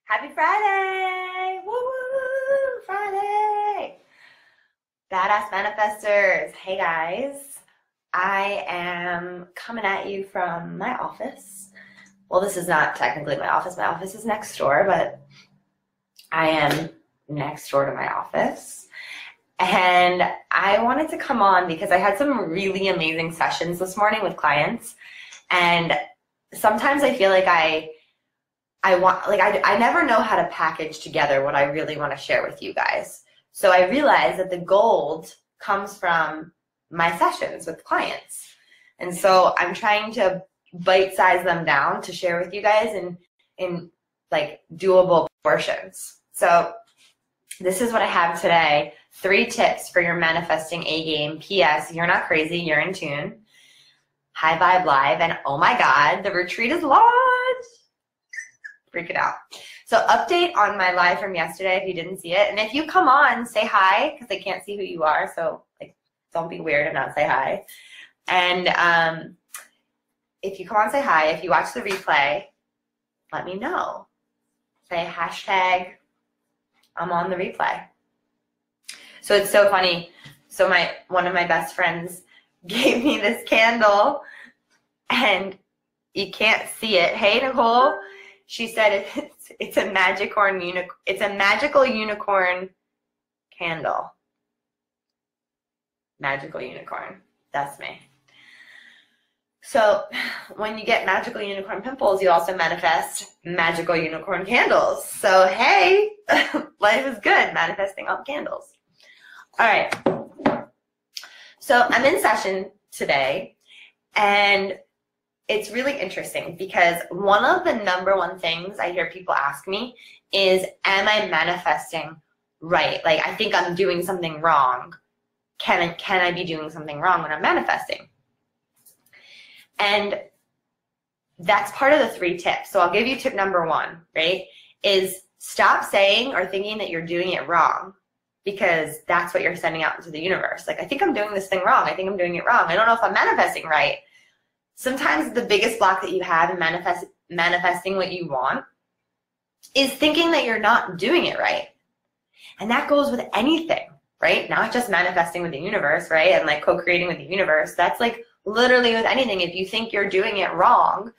Happy Friday! Woo, woo, woo, Friday! Badass manifestors. Hey guys, I am coming at you from my office. Well, this is not technically my office. My office is next door, but I am next door to my office. And I wanted to come on because I had some really amazing sessions this morning with clients. And sometimes I feel like I never know how to package together what I really want to share with you guys. So I realized that the gold comes from my sessions with clients. And so I'm trying to bite-size them down to share with you guys in like doable portions. So this is what I have today. 3 tips for your manifesting A game. P.S. You're not crazy, you're in tune. High Vibe Live, and oh my God, the retreat is launched. Freak it out. So update on my live from yesterday if you didn't see it. And if you come on, say hi, because I can't see who you are. So like, don't be weird and not say hi. And if you come on, say hi. If you watch the replay, let me know. Say hashtag I'm on the replay. So it's so funny. So one of my best friends gave me this candle, and you can't see it. Hey, Nicole. She said it's a magical unicorn candle. Magical unicorn. That's me. So when you get magical unicorn pimples, you also manifest magical unicorn candles. So hey, life is good, manifesting all candles. All right. So I'm in session today, and it's really interesting because one of the #1 things I hear people ask me is, am I manifesting right? Like, I think I'm doing something wrong. Can I be doing something wrong when I'm manifesting? And that's part of the 3 tips. So I'll give you tip #1, right? Is stop saying or thinking that you're doing it wrong, because that's what you're sending out into the universe. Like, I think I'm doing this thing wrong. I think I'm doing it wrong. I don't know if I'm manifesting right. Sometimes the biggest block that you have in manifesting what you want is thinking that you're not doing it right. And that goes with anything, right? Not just manifesting with the universe, right? And like co-creating with the universe. That's like literally with anything. If you think you're doing it wrong,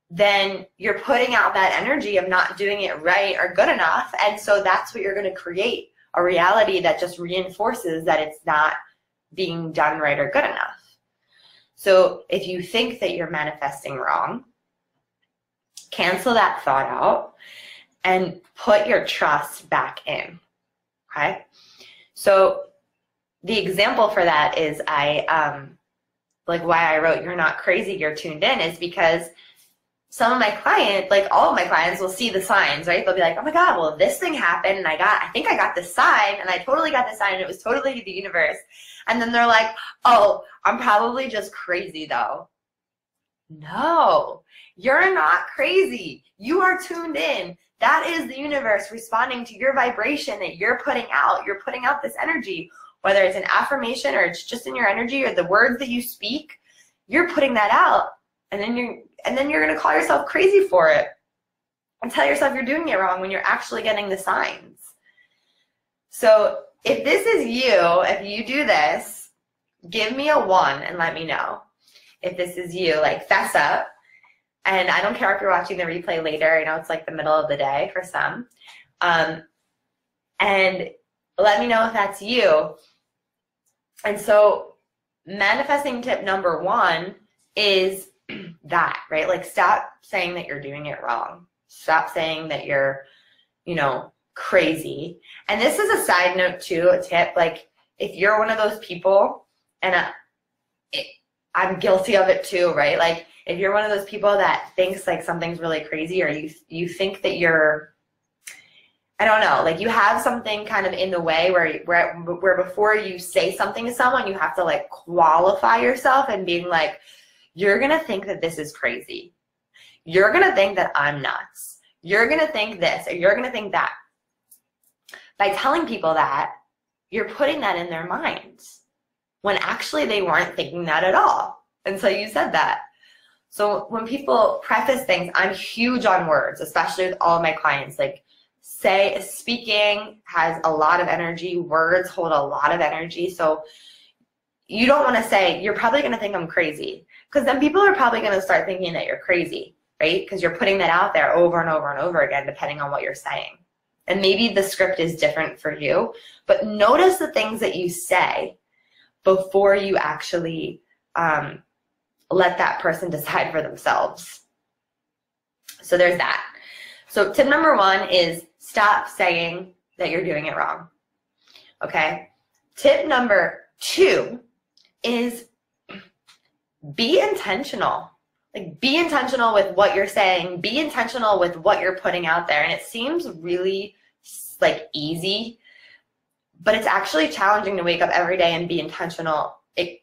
then you're putting out that energy of not doing it right or good enough. And so that's what you're going to create, a reality that just reinforces that it's not being done right or good enough. So if you think that you're manifesting wrong, cancel that thought out and put your trust back in, okay? So the example for that is like why I wrote You're Not Crazy, You're Tuned In, is because some of my clients, like all of my clients, will see the signs, right? They'll be like, oh my God, well, this thing happened, and I think I got this sign, and I totally got this sign, and it was totally the universe. And then they're like, oh, I'm probably just crazy though. No, you're not crazy. You are tuned in. That is the universe responding to your vibration that you're putting out. You're putting out this energy, whether it's an affirmation or it's just in your energy or the words that you speak, you're putting that out. And then you're going to call yourself crazy for it and tell yourself you're doing it wrong when you're actually getting the signs. So if this is you, if you do this, give me a 1 and let me know. If this is you, like, fess up. And I don't care if you're watching the replay later. I know it's like the middle of the day for some. And let me know if that's you. And so manifesting tip #1 is that, right? Like, stop saying that you're doing it wrong. Stop saying that you're, crazy. And this is a side note too, a tip. Like, if you're one of those people, and I'm guilty of it too, right? Like, if you're one of those people that thinks like something's really crazy, or you think that you're, I don't know, like you have something kind of in the way where before you say something to someone, you have to like qualify yourself and being like, you're going to think that this is crazy. You're going to think that I'm nuts. You're going to think this, or you're going to think that. By telling people that, you're putting that in their minds when actually they weren't thinking that at all until you said that. So when people preface things, I'm huge on words, especially with all of my clients. Like, speaking has a lot of energy. Words hold a lot of energy. So you don't want to say, you're probably going to think I'm crazy, because then people are probably going to start thinking that you're crazy, right? Because you're putting that out there over and over and over again, depending on what you're saying. And maybe the script is different for you, but notice the things that you say before you actually let that person decide for themselves. So there's that. So tip number 1 is stop saying that you're doing it wrong. Okay? Tip number 2 is be intentional. Like, be intentional with what you're saying. Be intentional with what you're putting out there. And it seems really like easy, but it's actually challenging to wake up every day and be intentional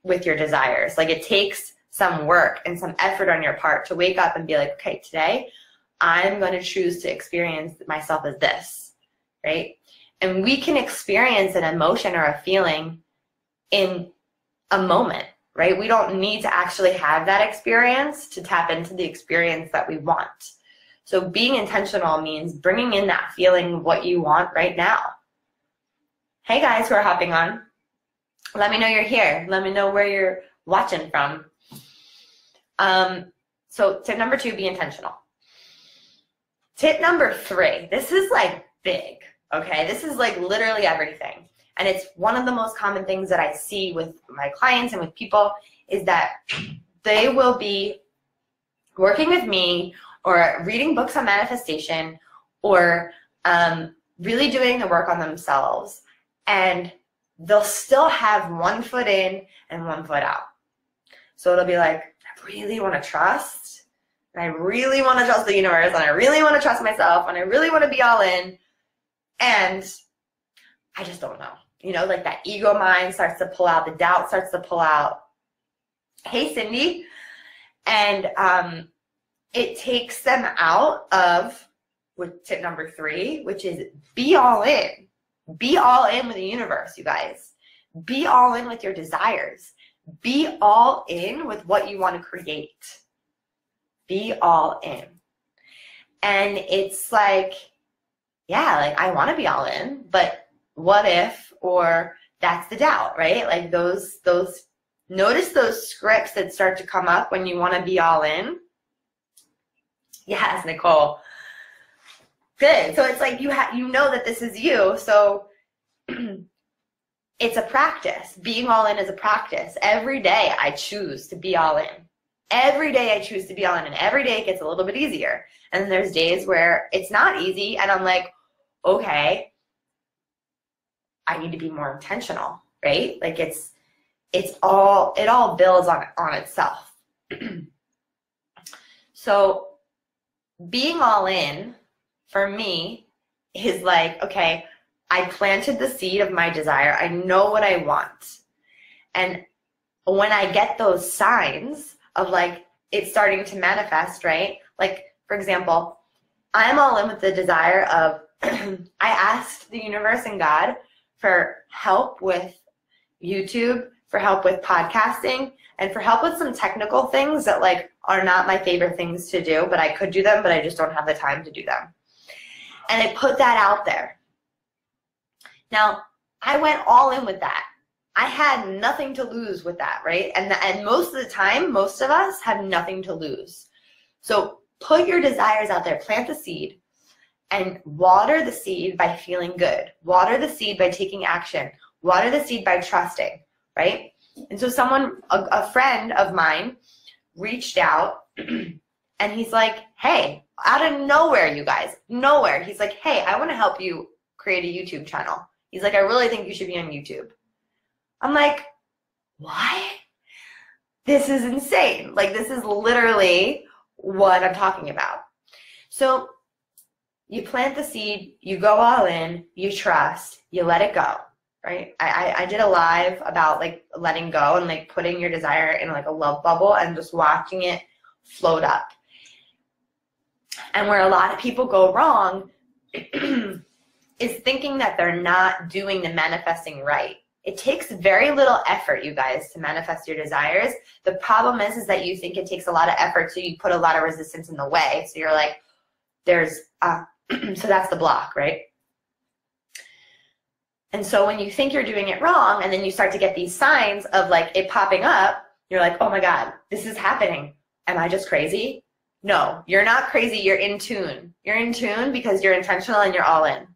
with your desires. Like, it takes some work and some effort on your part to wake up and be like, okay, today I'm going to choose to experience myself as this, right? And we can experience an emotion or a feeling in a moment, right? We don't need to actually have that experience to tap into the experience that we want. So being intentional means bringing in that feeling of what you want right now. Hey guys who are hopping on, let me know you're here. Let me know where you're watching from. So tip number 2, be intentional. Tip number 3, this is like big, okay? This is like literally everything. And it's one of the most common things that I see with my clients and with people is that they will be working with me or reading books on manifestation or really doing the work on themselves, and they'll still have one foot in and one foot out. So it'll be like, I really want to trust, and I really want to trust the universe, and I really want to trust myself, and I really want to be all in, and I just don't know. You know, like that ego mind starts to pull out, the doubt starts to pull out. Hey, Cindy. And it takes them out of, with tip number 3, which is be all in. Be all in with the universe, you guys. Be all in with your desires. Be all in with what you want to create. Be all in. And it's like, yeah, like I want to be all in, but what if, or that's the doubt, right? Like those notice those scripts that start to come up when you want to be all in. Yes, Nicole. Good. So it's like you know that this is you. So it's a practice. Being all in is a practice. Every day I choose to be all in. Every day I choose to be all in, and every day it gets a little bit easier. And then there's days where it's not easy, and I'm like, okay, I need to be more intentional, right? Like it all builds on itself. So being all in for me is like, okay, I planted the seed of my desire. I know what I want. And when I get those signs of like it starting to manifest, right? Like, for example, I'm all in with the desire of, I asked the universe and God for help with YouTube, for help with podcasting, and for help with some technical things that like are not my favorite things to do, but I could do them, but I just don't have the time to do them. And I put that out there. Now, I went all in with that. I had nothing to lose with that, right? And most of the time, most of us have nothing to lose. So put your desires out there, plant the seed, and water the seed by feeling good. Water the seed by taking action. Water the seed by trusting, right? And so a friend of mine reached out and he's like, hey, out of nowhere, you guys, nowhere. He's like, hey, I want to help you create a YouTube channel. He's like, I really think you should be on YouTube. I'm like, what? This is insane. Like, this is literally what I'm talking about. So you plant the seed, you go all in, you trust, you let it go, right? I did a live about like letting go and like putting your desire in like a love bubble and just watching it float up. And where a lot of people go wrong is thinking that they're not doing the manifesting right. It takes very little effort, you guys, to manifest your desires. The problem is that you think it takes a lot of effort, so you put a lot of resistance in the way. So you're like, there's, so that's the block, right? And so when you think you're doing it wrong, and then you start to get these signs of like it popping up, you're like, oh my God, this is happening. Am I just crazy? No, you're not crazy. You're in tune. You're in tune because you're intentional and you're all in.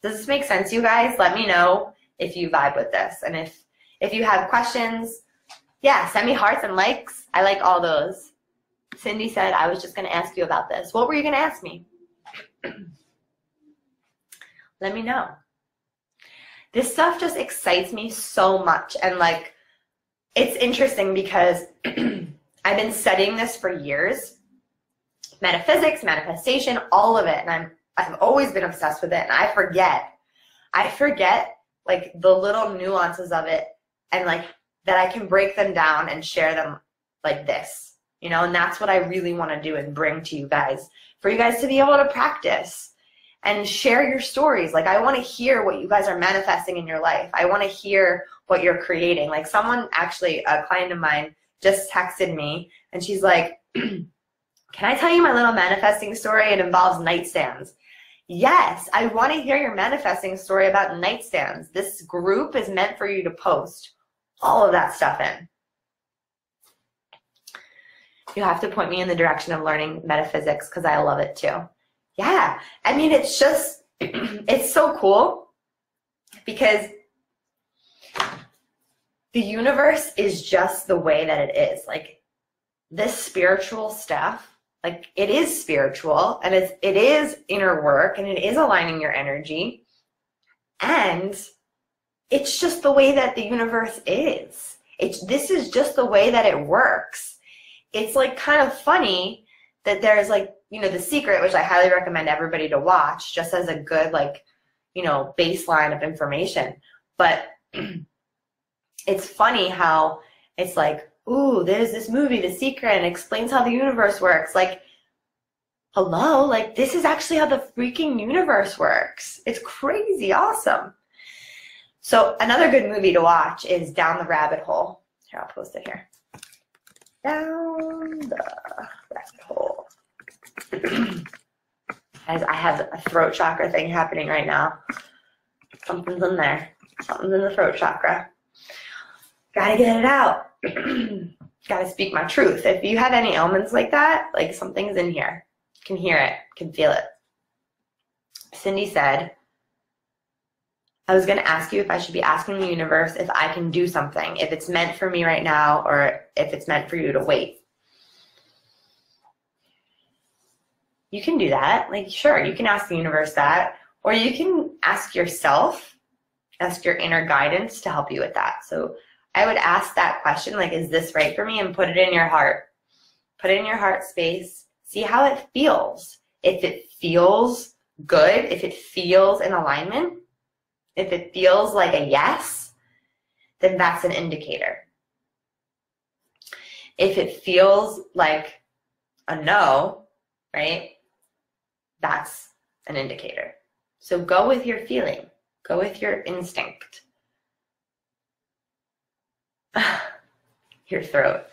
Does this make sense, you guys? Let me know if you vibe with this. And if you have questions, yeah, send me hearts and likes. I like all those. Cindy said, I was just going to ask you about this. What were you going to ask me? Let me know. This stuff just excites me so much. And like, it's interesting because I've been studying this for years. Metaphysics, manifestation, all of it. And I've always been obsessed with it. And I forget like the little nuances of it, and like that I can break them down and share them like this, you know, and that's what I really want to do and bring to you guys, for you guys to be able to practice and share your stories. Like, I want to hear what you guys are manifesting in your life. I want to hear what you're creating. Like, someone, actually, a client of mine just texted me and she's like, can I tell you my little manifesting story? It involves nightstands. Yes, I want to hear your manifesting story about nightstands. This group is meant for you to post all of that stuff in. You have to point me in the direction of learning metaphysics because I love it too. Yeah, I mean, it's just, it's so cool because the universe is just the way that it is. Like, this spiritual stuff, like, it is spiritual, and it is inner work, and it is aligning your energy, and it's just the way that the universe is. This is just the way that it works. It's like kind of funny that there's like, you know, The Secret, which I highly recommend everybody to watch, just as a good, like, you know, baseline of information. But it's funny how it's like, ooh, there's this movie, The Secret, and it explains how the universe works. Like, hello, like, this is actually how the freaking universe works. It's crazy awesome. So another good movie to watch is Down the Rabbit Hole. Here, I'll post it here. Down the Rabbit Hole. As I have a throat chakra thing happening right now. Something's in there. Something's in the throat chakra. Gotta get it out. Gotta speak my truth. If you have any ailments like that, like, something's in here. Can hear it, can feel it. Cindy said, I was going to ask you if I should be asking the universe if I can do something, if it's meant for me right now, or if it's meant for you to wait. You can do that. Like, sure, you can ask the universe that, or you can ask yourself, ask your inner guidance to help you with that. So I would ask that question, like, is this right for me? And put it in your heart. Put it in your heart space. See how it feels. If it feels good, if it feels in alignment, if it feels like a yes, then that's an indicator. If it feels like a no, right, that's an indicator. So go with your feeling. Go with your instinct. Your throat.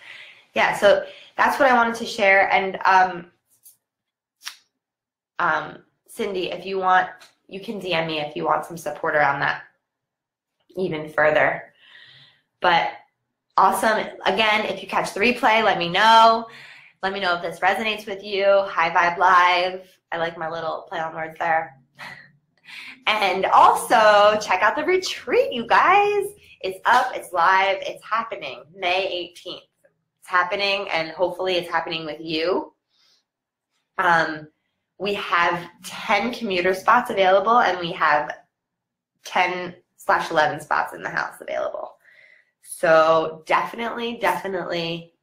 Yeah, so that's what I wanted to share. And Cindy, if you want, you can DM me if you want some support around that even further. But awesome. Again, if you catch the replay, let me know. Let me know if this resonates with you. High Vibe Live. I like my little play on words there. And also, check out the retreat, you guys. It's up, it's live, it's happening May 18th. It's happening, and hopefully it's happening with you. We have 10 commuter spots available, and we have 10/11 spots in the house available. So definitely, definitely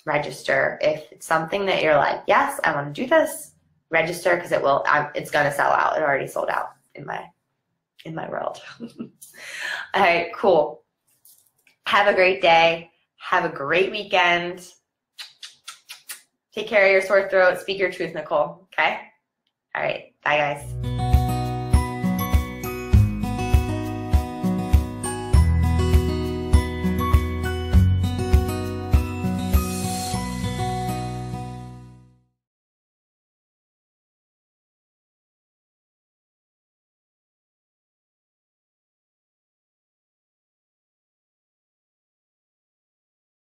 register. If it's something that you're like, yes, I want to do this, register, because it's going to sell out. It already sold out in my world. All right, cool. Have a great day. Have a great weekend. Take care of your sore throat. Speak your truth, Nicole. Okay? All right. Bye, guys.